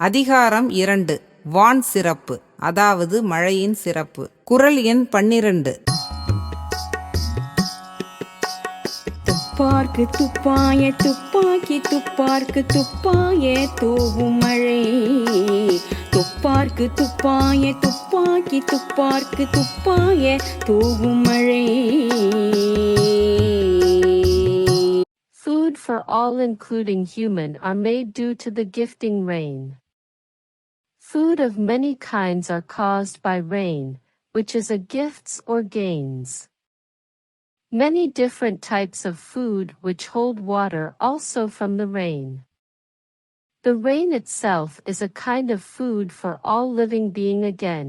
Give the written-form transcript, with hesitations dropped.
அதிகாரம் 2 வான் சிறப்பு அதாவது மழையின் சிறப்பு. குறள் எண் 12. துப்பார்க்கு துப்பாய துப்பாக்கி துப்பார்க்கு துப்பாய தூவும் மழை. துப்பார்க்கு துப்பாய துப்பாக்கி துப்பார்க்கு துப்பாய தூவும் மழை. Food for all including human are made due to the gifting rain. Food of many kinds are caused by rain, which is a gifts or gains. Many different types of food which hold water also from the rain. The rain itself is a kind of food for all living being again.